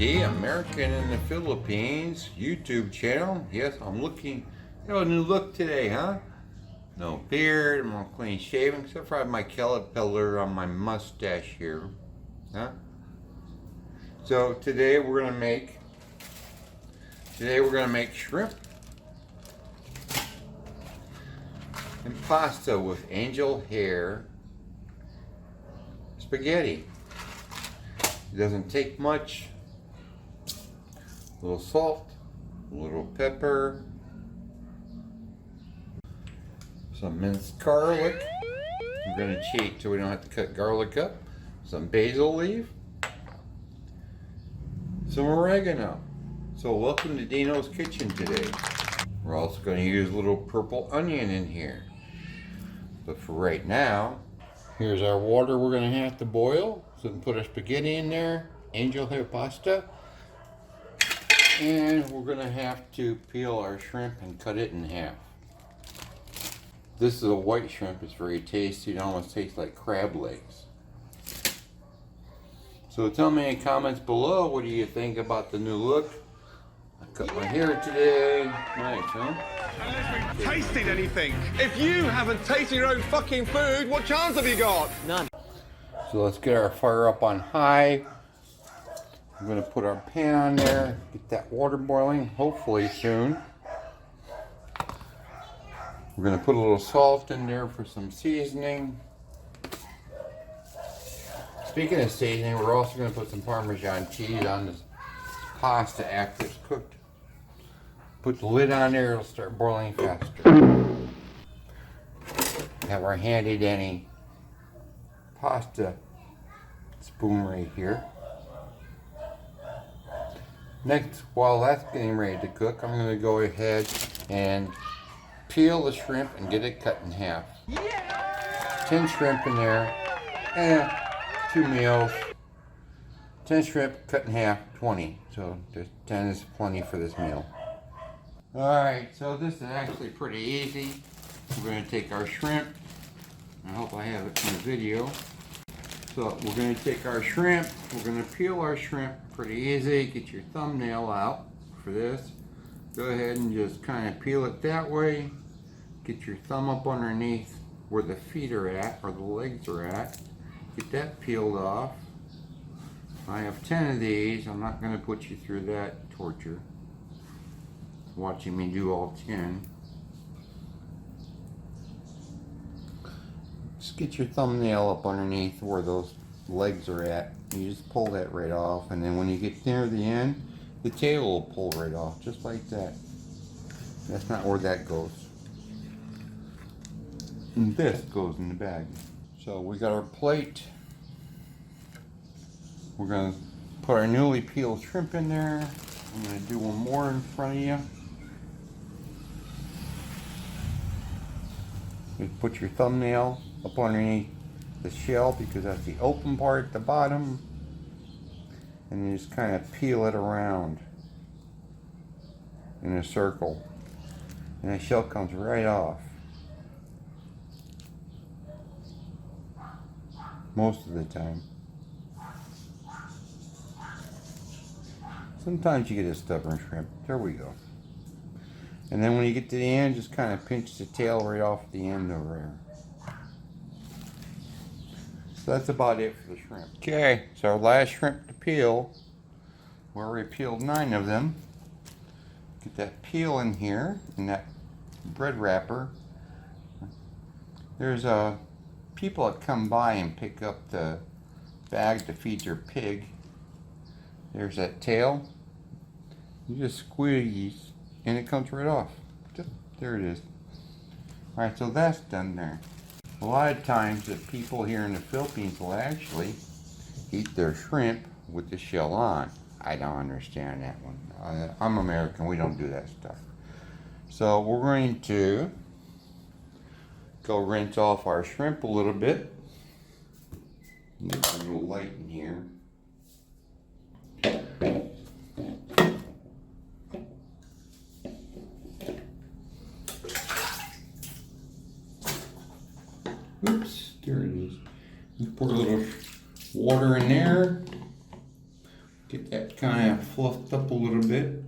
the American in the Philippines YouTube channel. Yes, I'm looking at a new look today, huh? No beard, I'm all clean shaven, except for I have my caterpillar on my mustache here. Huh? So today we're gonna make shrimp and pasta with angel hair spaghetti. It doesn't take much. A little salt, a little pepper, some minced garlic. I'm going to cheat so we don't have to cut garlic up. Some basil leaf, some oregano. So welcome to Dino's kitchen today. We're also going to use a little purple onion in here. But for right now, here's our water we're going to have to boil. So we can put our spaghetti in there, angel hair pasta. And we're going to have to peel our shrimp and cut it in half. This is a white shrimp. It's very tasty. It almost tastes like crab legs. So tell me in the comments below, what do you think about the new look? I cut my hair today. Nice, huh? Unless we've tasted anything. If you haven't tasted your own fucking food, what chance have you got? None. So let's get our fire up on high. I'm going to put our pan on there, get that water boiling, hopefully soon. We're going to put a little salt in there for some seasoning. Speaking of seasoning, we're also going to put some Parmesan cheese on this pasta after it's cooked. Put the lid on there, it'll start boiling faster. Have our handy dandy pasta spoon right here. Next, while that's getting ready to cook, I'm going to go ahead and peel the shrimp and get it cut in half. 10 shrimp in there, and 2 meals. 10 shrimp cut in half, 20. So just 10 is plenty for this meal. Alright, so this is actually pretty easy. We're going to take our shrimp. I hope I have it in the video. So we're going to take our shrimp. We're going to peel our shrimp. Pretty easy. Get your thumbnail out for this. Go ahead and just kind of peel it that way. Get your thumb up underneath where the feet are at, or the legs are at. Get that peeled off. I have 10 of these. I'm not going to put you through that torture, watching me do all 10. Just get your thumbnail up underneath where those legs are at. You just pull that right off, and then when you get near the end, the tail will pull right off, just like that. That's not where that goes. And this goes in the bag. So we got our plate. We're going to put our newly peeled shrimp in there. I'm going to do one more in front of you. Just put your thumbnail up underneath the shell, because that's the open part at the bottom, and you just kind of peel it around in a circle, and the shell comes right off most of the time. Sometimes you get a stubborn shrimp. There we go. And then when you get to the end, just kind of pinch the tail right off the end over there. So that's about it for the shrimp. Okay, so our last shrimp to peel. We already peeled 9 of them. Get that peel in here, in that bread wrapper. There's people that come by and pick up the bag to feed their pig. There's that tail. You just squeeze and it comes right off. There it is. Alright, so that's done there. A lot of times the people here in the Philippines will actually eat their shrimp with the shell on. I don't understand that one. I'm American, we don't do that stuff. So we're going to go rinse off our shrimp a little bit. There's a little light in here. Oops, there it is. You pour a little water in there. Get that kind of fluffed up a little bit.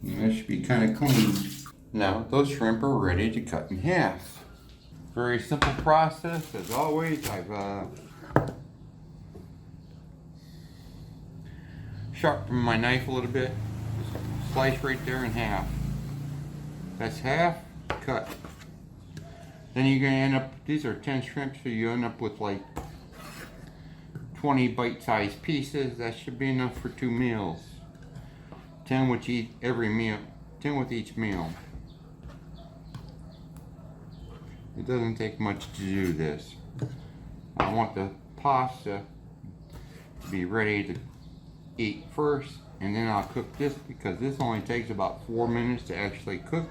And that should be kind of clean. Now those shrimp are ready to cut in half. Very simple process. As always, I've sharpened my knife a little bit. Just slice right there in half. That's half, cut. Then you're going to end up, these are 10 shrimp, so you end up with like 20 bite-sized pieces. That should be enough for 2 meals. 10 with every meal, 10 with each meal. It doesn't take much to do this. I want the pasta to be ready to eat first, and then I'll cook this because this only takes about 4 minutes to actually cook.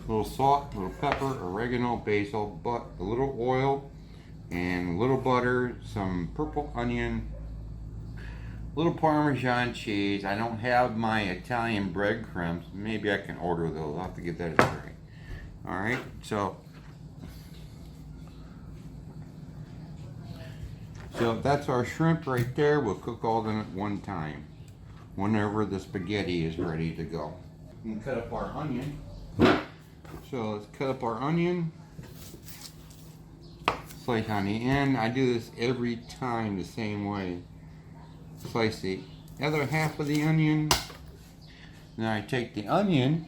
A little salt, a little pepper, oregano, basil, a little oil, and a little butter, some purple onion, a little Parmesan cheese. I don't have my Italian breadcrumbs. Maybe I can order those. I'll have to get that straight. Alright, so that's our shrimp right there. We'll cook all of them at one time whenever the spaghetti is ready to go. We can cut up our onion. So let's cut up our onion. Slice on the end. I do this every time the same way. Slice the other half of the onion. Then I take the onion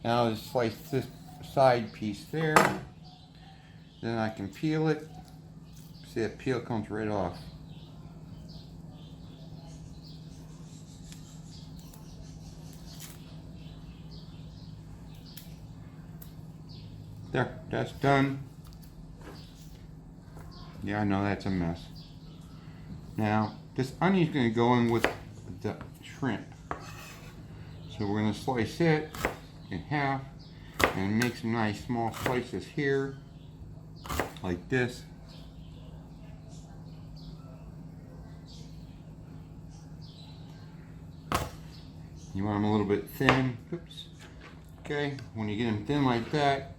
and I'll just slice this side piece there. Then I can peel it. See, that peel comes right off. There, that's done. Yeah, I know that's a mess. Now, this onion's going to go in with the shrimp. So we're going to slice it in half and make some nice small slices here, like this. You want them a little bit thin. Oops. Okay, when you get them thin like that,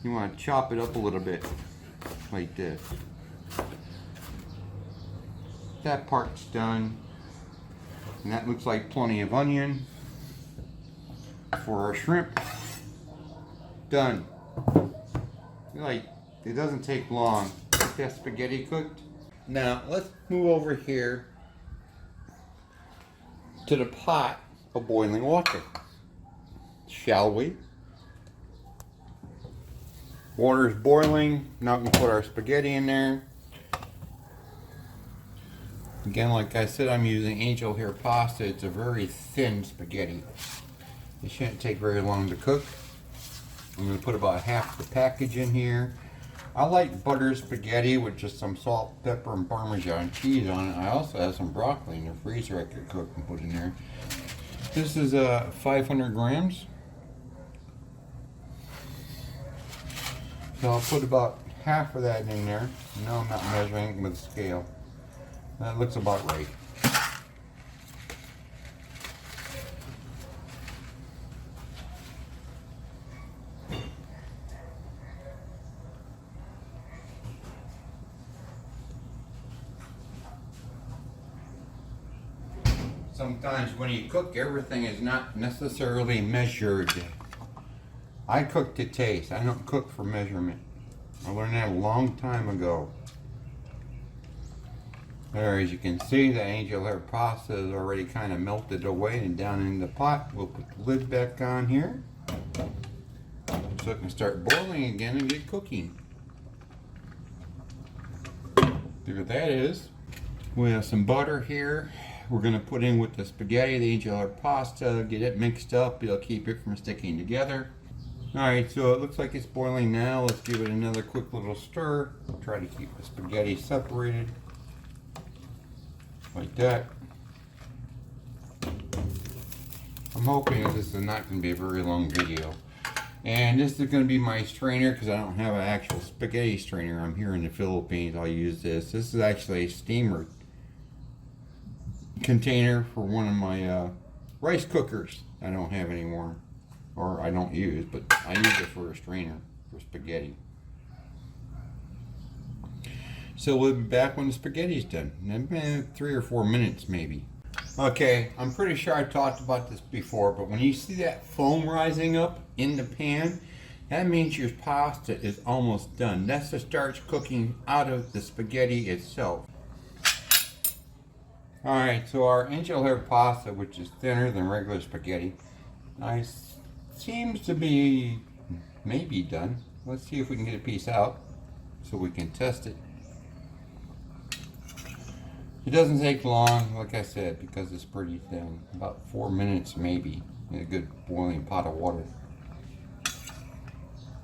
you want to chop it up a little bit, like this. That part's done. And that looks like plenty of onion for our shrimp. Done. Like, it doesn't take long. Get that spaghetti cooked. Now, let's move over here to the pot of boiling water. Shall we? Water's boiling. Now we can put our spaghetti in there. Again, like I said, I'm using angel hair pasta. It's a very thin spaghetti. It shouldn't take very long to cook. I'm going to put about half the package in here. I like butter spaghetti with just some salt, pepper, and Parmesan cheese on it. I also have some broccoli in the freezer I could cook and put in there. This is 500 grams. So I'll put about half of that in there. No, I'm not measuring with a scale. That looks about right. Sometimes when you cook, everything is not necessarily measured. I cook to taste. I don't cook for measurement. I learned that a long time ago. There, as you can see, the angel hair pasta is already kind of melted away and down in the pot. We'll put the lid back on here so it can start boiling again and get cooking. See what that is. We have some butter here. We're going to put in with the spaghetti, the angel hair pasta, get it mixed up. It'll keep it from sticking together. Alright, so it looks like it's boiling now. Let's give it another quick little stir. Try to keep the spaghetti separated. Like that. I'm hoping this is not going to be a very long video. And this is going to be my strainer because I don't have an actual spaghetti strainer. I'm here in the Philippines. I'll use this. This is actually a steamer container for one of my rice cookers I don't have anymore. Or I don't use, but I use it for a strainer for spaghetti. So we'll be back when the spaghetti's done. In 3 or 4 minutes maybe. Okay, I'm pretty sure I talked about this before, but when you see that foam rising up in the pan, that means your pasta is almost done. That's the starch cooking out of the spaghetti itself. Alright, so our enchilada pasta, which is thinner than regular spaghetti, seems to be maybe done. Let's see if we can get a piece out so we can test it. It doesn't take long, like I said, because it's pretty thin. About 4 minutes maybe in a good boiling pot of water.